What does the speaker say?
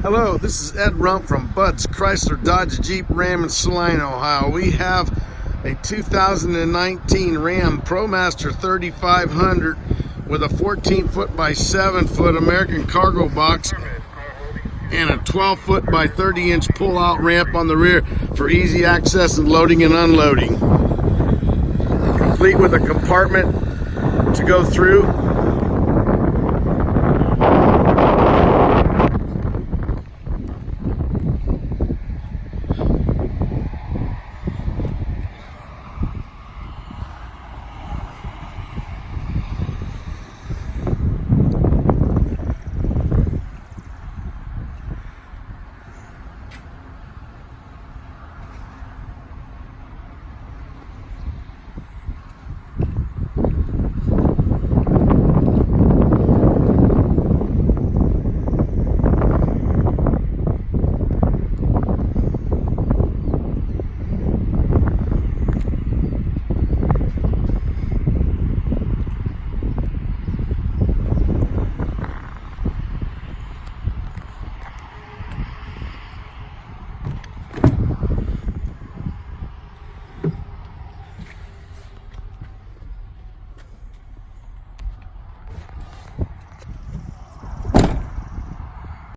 Hello, this is Ed Rump from Bud's Chrysler Dodge Jeep Ram in Saline, Ohio. We have a 2019 Ram ProMaster 3500 with a 14-foot by 7-foot American cargo box and a 12-foot by 30-inch pull-out ramp on the rear for easy access and loading and unloading. Complete with a compartment to go through